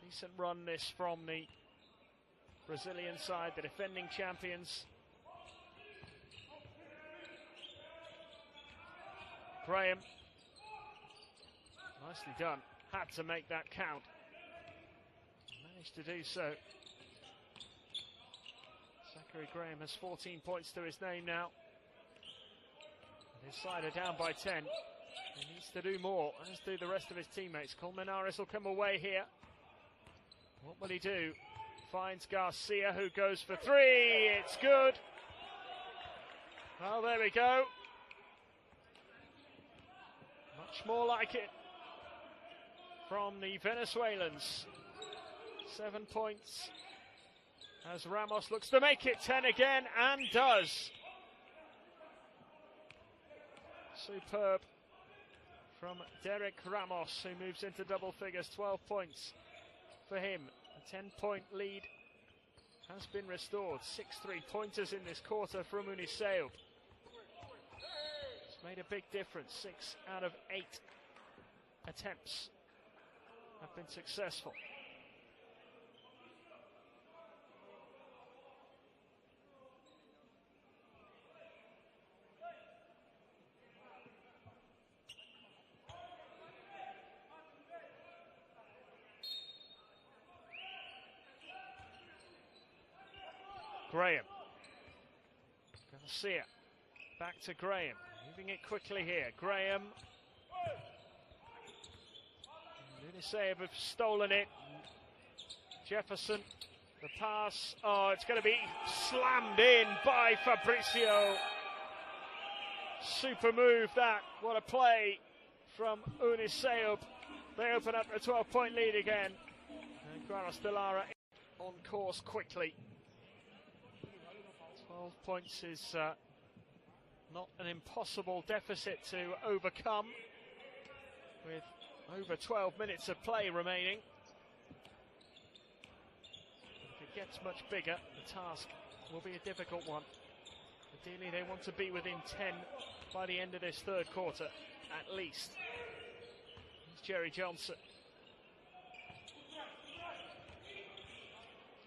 Decent run this from the Brazilian side, the defending champions. Graham, nicely done, had to make that count. Managed to do so. Zachary Graham has 14 points to his name now. His side are down by 10. He needs to do more, as do the rest of his teammates. Colmenares will come away here. What will he do? Finds Garcia, who goes for 3. It's good. Well, there we go. Much more like it from the Venezuelans. 7 points as Ramos looks to make it 10 again, and does. Superb from Derek Ramos, who moves into double figures. 12 points for him. A 10-point lead has been restored. 6 3-pointers in this quarter from Uniceu. It's made a big difference. 6 out of 8 attempts have been successful. Graham. Garcia. Back to Graham. Moving it quickly here. Graham. Uniceu have stolen it. Jefferson. The pass. Oh, it's going to be slammed in by Fabricio. Super move that. What a play from Uniceu. They open up a 12-point lead again. And Guaros de Lara on course quickly. 12 points is not an impossible deficit to overcome with over 12 minutes of play remaining. If it gets much bigger, the task will be a difficult one. Ideally, they want to be within 10 by the end of this third quarter, at least. It's Jerry Johnson.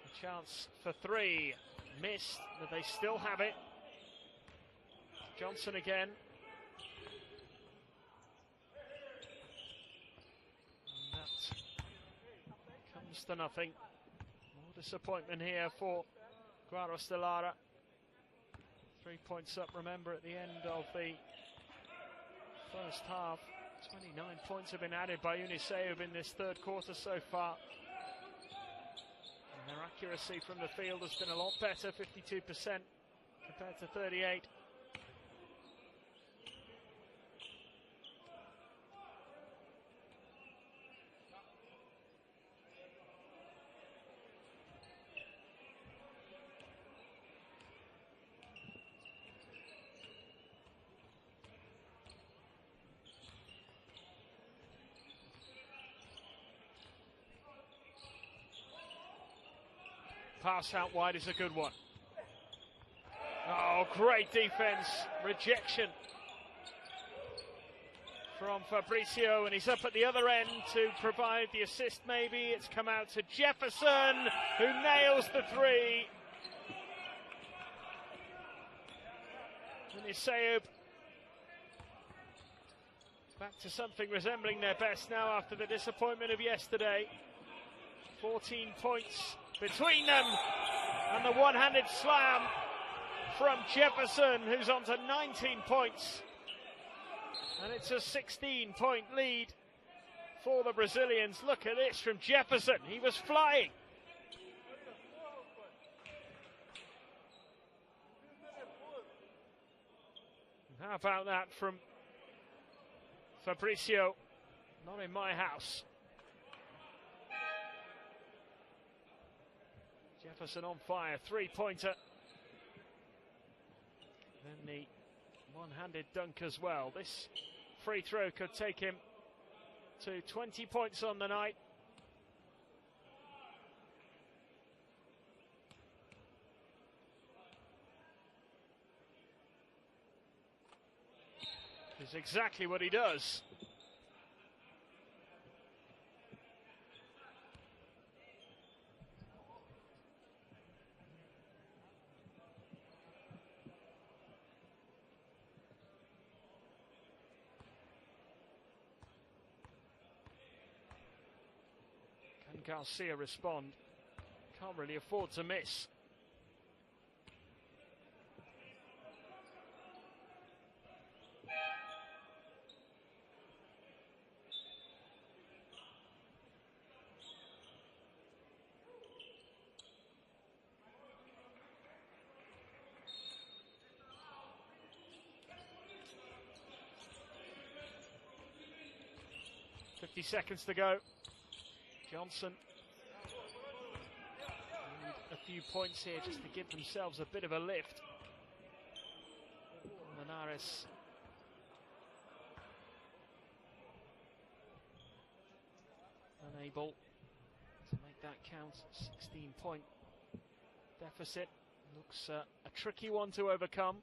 A chance for three. Missed, but they still have it. Johnson again. And that comes to nothing. More disappointment here for Guaros de Lara. 3 points up, remember, at the end of the first half. 29 points have been added by Uniseub in this third quarter so far. And their accuracy from the field has been a lot better, 52% compared to 38%. Pass out wide is a good one. Oh, great defense. Rejection from Fabrizio, and he's up at the other end to provide the assist maybe. It's come out to Jefferson, who nails the three. Uniseub back to something resembling their best now after the disappointment of yesterday. 14 points between them, and the one-handed slam from Jefferson, who's on to 19 points, and it's a 16-point lead for the Brazilians. Look at this from Jefferson, he was flying. And how about that from Fabrizio? Not in my house. Jefferson on fire, three-pointer. Then the one-handed dunk as well. This free throw could take him to 20 points on the night. It's exactly what he does. Garcia respond. Can't really afford to miss. Seconds to go. Johnson need a few points here just to give themselves a bit of a lift. Linares unable to make that count. 16-point deficit. Looks a tricky one to overcome.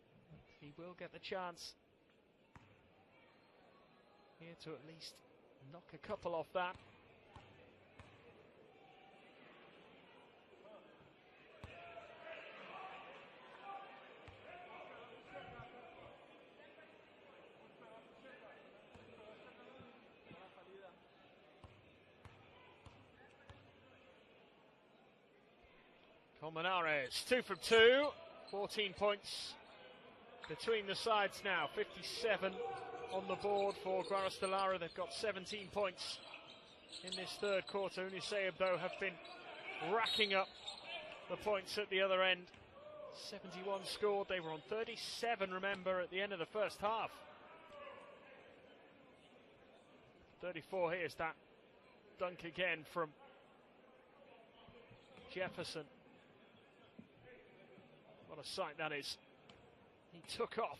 He will get the chance here to at least knock a couple off that. Colmenares, 2 from 2, 14 points between the sides now, 57 on the board for Guaros de Lara. They've got 17 points in this third quarter. Uniseub, though, have been racking up the points at the other end. 71 scored. They were on 37, remember, at the end of the first half. 34, here's that dunk again from Jefferson. What a sight that is. He took off.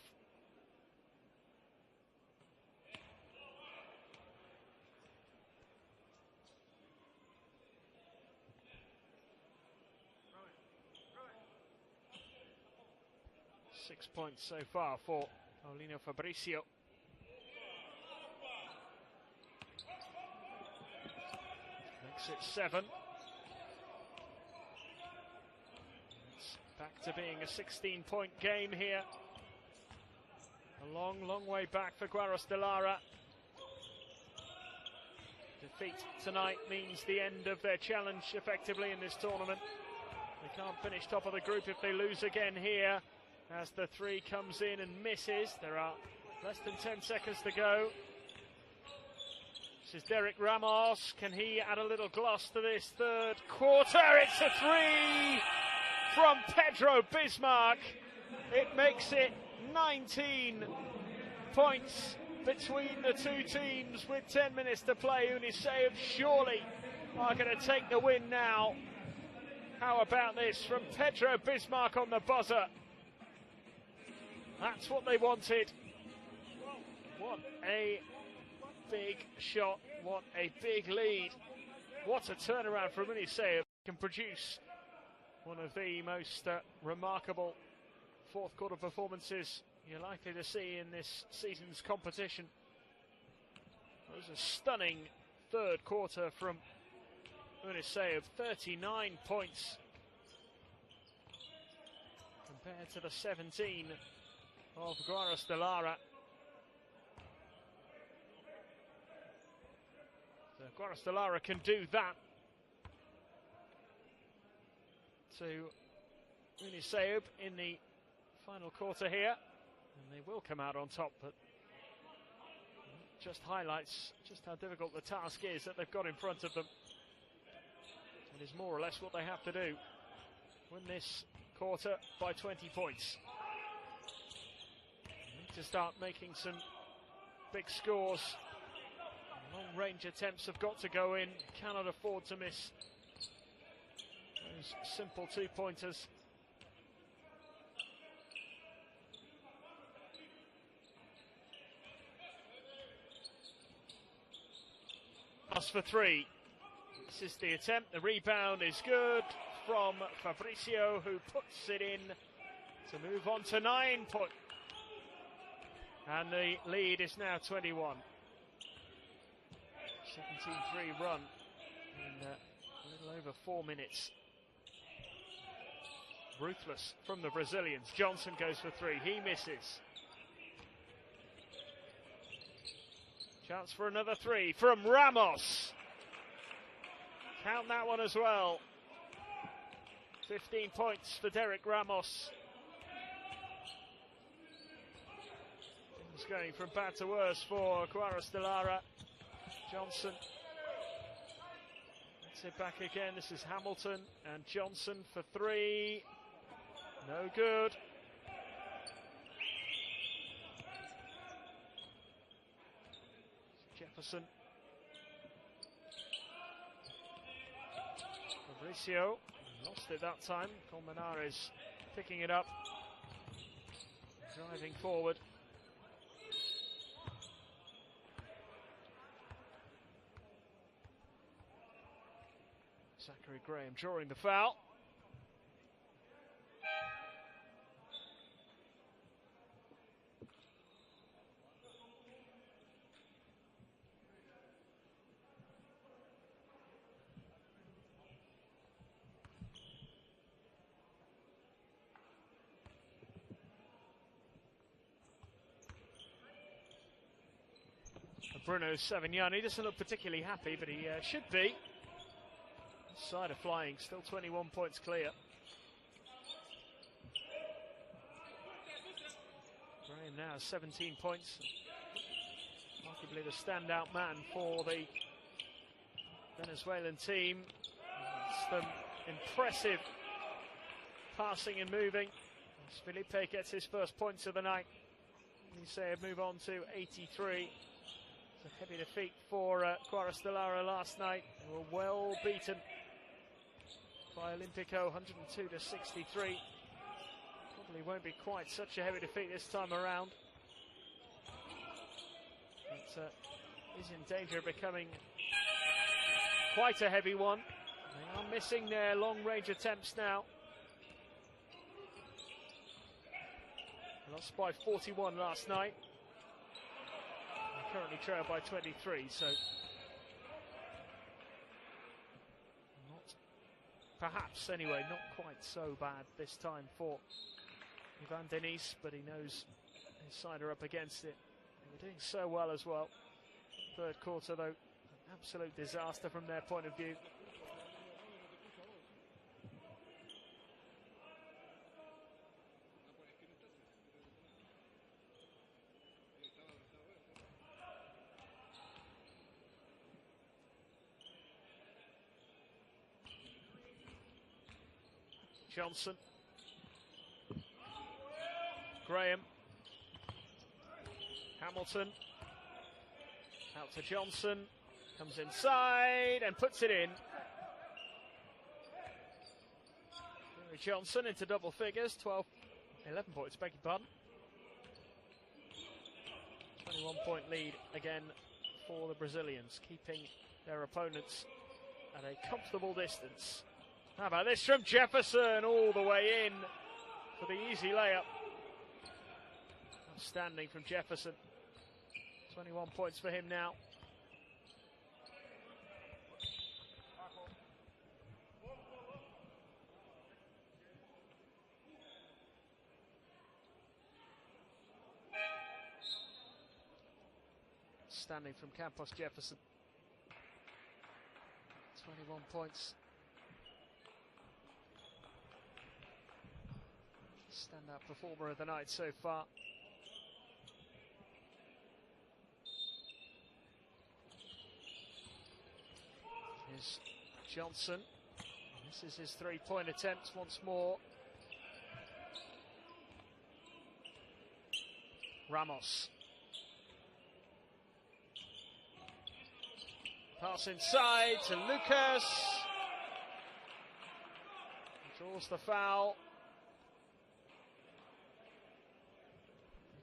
6 points so far for Paulino Fabrizio. Makes it 7. It's back to being a 16-point game here. A long, long way back for Guaros de Lara. Defeat tonight means the end of their challenge effectively in this tournament. They can't finish top of the group if they lose again here. As the 3 comes in and misses, there are less than 10 seconds to go. This is Derek Ramos. Can he add a little gloss to this third quarter? It's a 3 from Pedro Bismarck. It makes it 19 points between the two teams with 10 minutes to play. Uniseyev surely are going to take the win now. How about this from Pedro Bismarck on the buzzer? That's what they wanted. What a big shot. What a big lead. What a turnaround from Uniseyev. Can produce one of the most remarkable fourth quarter performances you're likely to see in this season's competition. It was a stunning third quarter from Uniseyev, 39 points compared to the 17 of Guaros de Lara. So Guaros de Lara can do that to Uniseyev in the final quarter here, and they will come out on top, but just highlights just how difficult the task is that they've got in front of them. It is more or less what they have to do. Win this quarter by 20 points. They need to start making some big scores. Long-range attempts have got to go in. Cannot afford to miss those simple 2-pointers. Pass for 3. This is the attempt. The rebound is good from Fabrizio, who puts it in to move on to 9 points. And the lead is now 21. 17-3 run in a little over 4 minutes. Ruthless from the Brazilians. Johnson goes for 3. He misses. Chance for another 3 from Ramos. Count that one as well. 15 points for Derek Ramos. Things going from bad to worse for Guaros de Lara. Johnson gets it back again. This is Hamilton and Johnson for 3. No good. Jefferson. Fabrizio lost it that time. Colmenares picking it up, driving forward. Zachary Graham drawing the foul. Bruno Savignani doesn't look particularly happy, but he should be. Side of flying, still 21 points clear. Graham now has 17 points. Arguably the standout man for the Venezuelan team. Some impressive passing and moving. As Felipe gets his first points of the night. Uniseyev move on to 83. It's a heavy defeat for Guaros de Lara last night. They were well beaten by Olympico, 102-63. Probably won't be quite such a heavy defeat this time around. It is in danger of becoming quite a heavy one. They are missing their long-range attempts now. Lost by 41 last night. They currently trail by 23, so not, perhaps anyway, not quite so bad this time for Ivan Denis, but he knows his side are up against it. They were doing so well as well. Third quarter, though, an absolute disaster from their point of view. Johnson, Graham, Hamilton, out to Johnson, comes inside and puts it in. Johnson into double figures, 11 points, beg your pardon. 21-point lead again for the Brazilians, keeping their opponents at a comfortable distance. How about this from Jefferson, all the way in for the easy layup. Outstanding from Jefferson. 21 points for him now. Standing from Campos Jefferson. 21 points. Standout performer of the night so far. Here's Johnson. This is his three-point attempt once more. Ramos. Pass inside to Lucas. Draws the foul.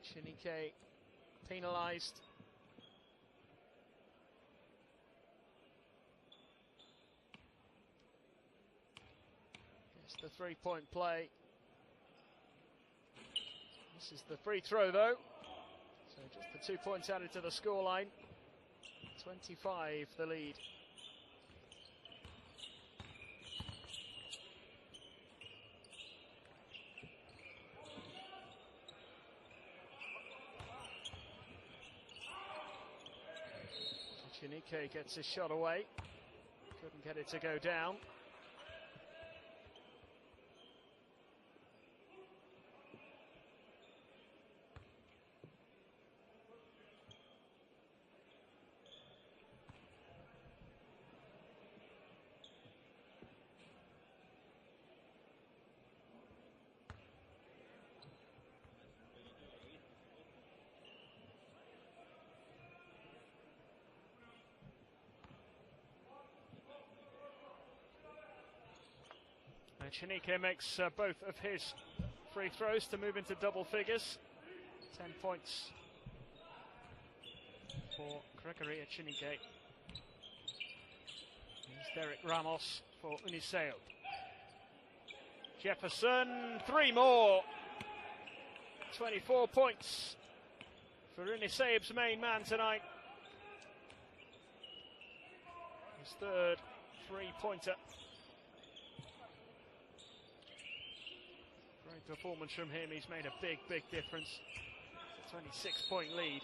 Echenique penalised. It's the three-point play. This is the free throw, though. So just the 2 points added to the scoreline. 25 the lead. Echenique gets his shot away. Couldn't get it to go down. Echenique makes both of his free throws to move into double figures. 10 points for Gregory Echenique. Here's Derek Ramos for Uniseo. Jefferson, three more. 24 points for Uniseo's main man tonight. His third three-pointer. Performance from him, he's made a big difference. It's a 26-point lead.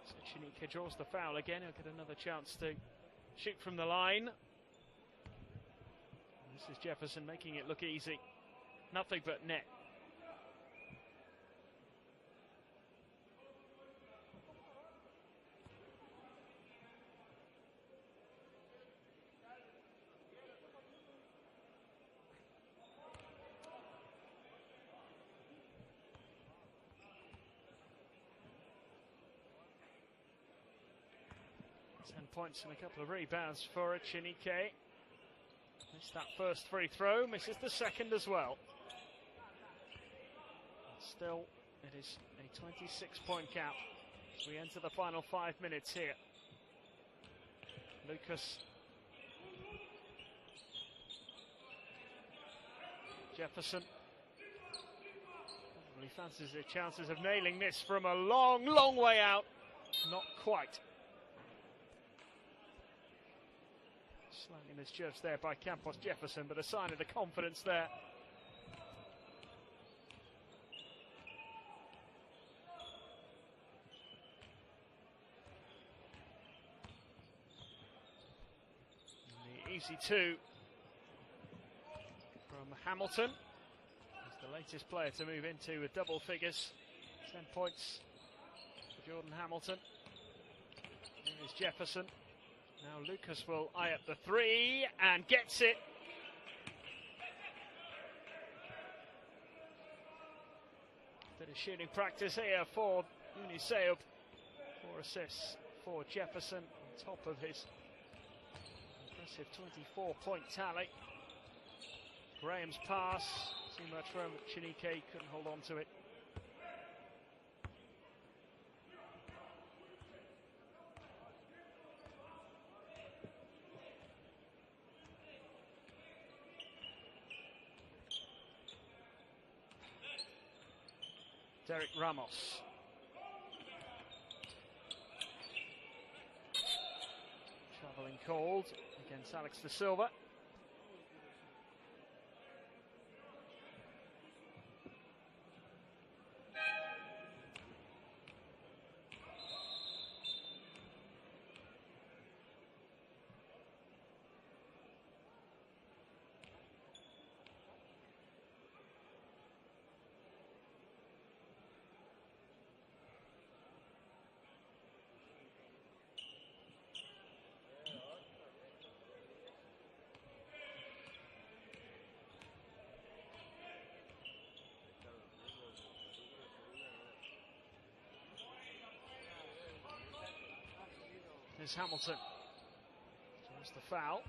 So Echenique draws the foul again. He'll get another chance to shoot from the line. This is Jefferson making it look easy. Nothing but net. Points and a couple of rebounds for Echenique. Missed that first free throw, misses the second as well. Still, it is a 26-point count as we enter the final 5 minutes here. Lucas. Jefferson probably fancies their chances of nailing this from a long, long way out. Not quite. Slightly misjudged there by Campos Jefferson, but a sign of the confidence there. And the easy two from Hamilton. He's the latest player to move into double figures. 10 points for Jordan Hamilton. Here's Jefferson. Now Lucas will eye up the three and gets it. Bit of shooting practice here for Uniseub. 4 assists for Jefferson on top of his impressive 24-point tally. Graham's pass, too much from Chinike, couldn't hold on to it. Derek Ramos. Travelling cold against Alex de Silva. Here's Hamilton. There's the foul.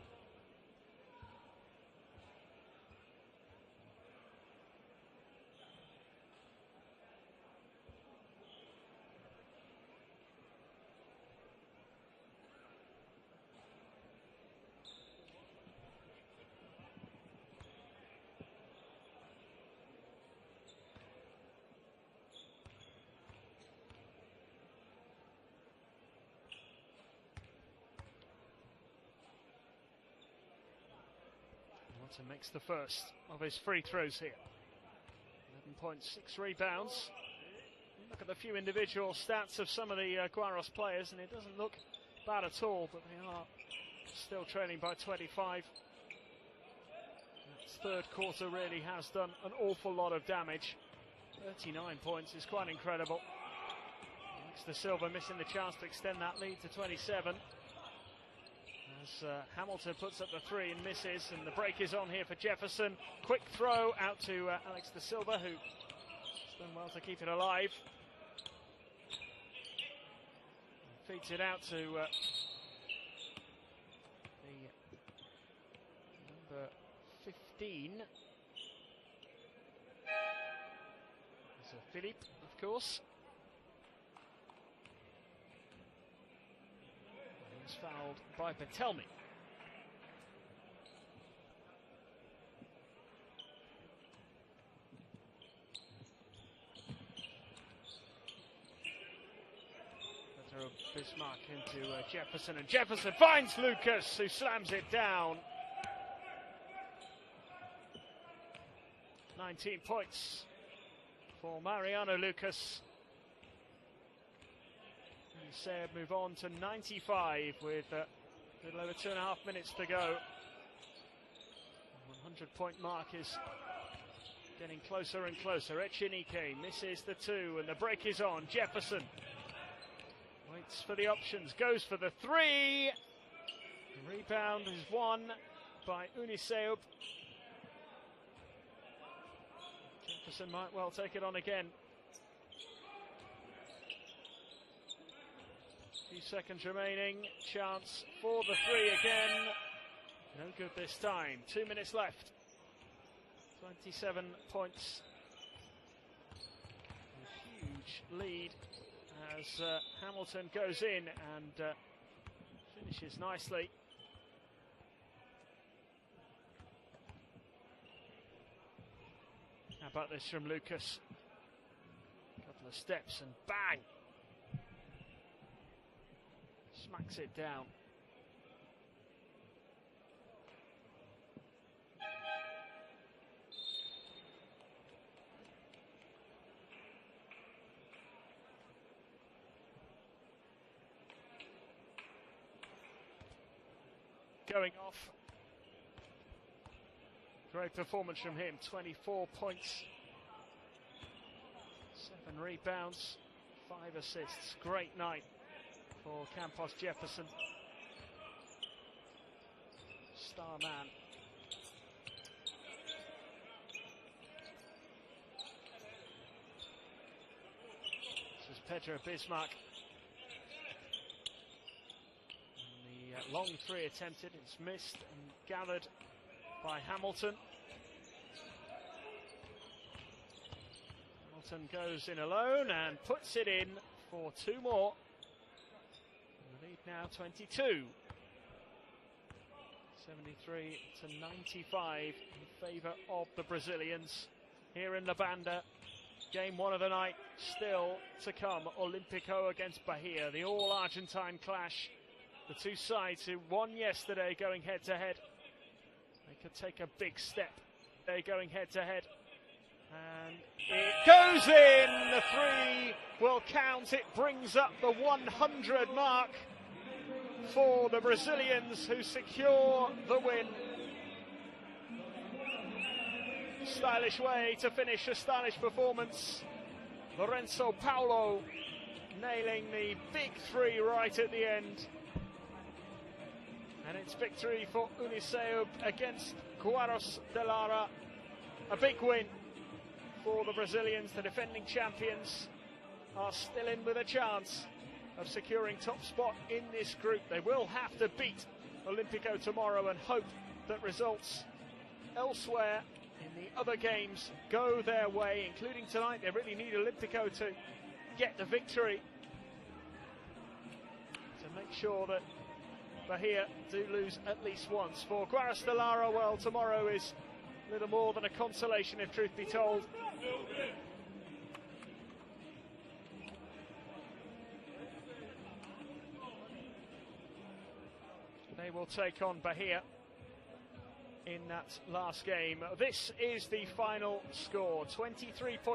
Hamilton makes the first of his free throws here. 11 points, 6 rebounds. Look at the few individual stats of some of the Guaros players, and it doesn't look bad at all, but they are still trailing by 25. This third quarter really has done an awful lot of damage. 39 points is quite incredible. Alex de Silva missing the chance to extend that lead to 27. As Hamilton puts up the three and misses, and the break is on here for Jefferson. Quick throw out to Alex de Silva, who has done well to keep it alive. And feeds it out to the number 15. It's Philippe, of course. Fouled by Patelmi. Throw Bismarck into Jefferson, and Jefferson finds Lucas, who slams it down. 19 points for Mariano Lucas. Seb move on to 95 with a little over 2.5 minutes to go. 100-point mark is getting closer and closer. Echinike misses the two, and the break is on. Jefferson waits for the options, goes for the three. The rebound is won by Uniseub. Jefferson might well take it on again. Few seconds remaining, chance for the three again. No good this time. 2 minutes left. 27 points. A huge lead as Hamilton goes in and finishes nicely. about this from Lucas? Couple of steps and bang! Smacks it down. Going off. Great performance from him, 24 points, 7 rebounds, 5 assists. Great night for Campos Jefferson. Star man. This is Pedro Bismarck. And the long three attempted, it's missed and gathered by Hamilton. Hamilton goes in alone and puts it in for 2 more. The lead now 22. 73 to 95 in favour of the Brazilians here in La Banda. Game 1 of the night still to come. Olympico against Bahia, the all-Argentine clash. The two sides who won yesterday going head-to-head. They could take a big step. They're going head-to-head. And it goes in! The 3 will count. It brings up the 100 mark for the Brazilians, who secure the win. Stylish way to finish a stylish performance. Lorenzo Paulo nailing the big 3 right at the end. And it's victory for Uniceub against Guaros de Lara. A big win for the Brazilians. The defending champions are still in with a chance of securing top spot in this group. They will have to beat Olympico tomorrow and hope that results elsewhere in the other games go their way, including tonight. They really need Olympico to get the victory to make sure that Bahia do lose at least once. For Guaros de Lara, well, tomorrow is little more than a consolation, if truth be told. They will take on Bahia in that last game. This is the final score, 23 points.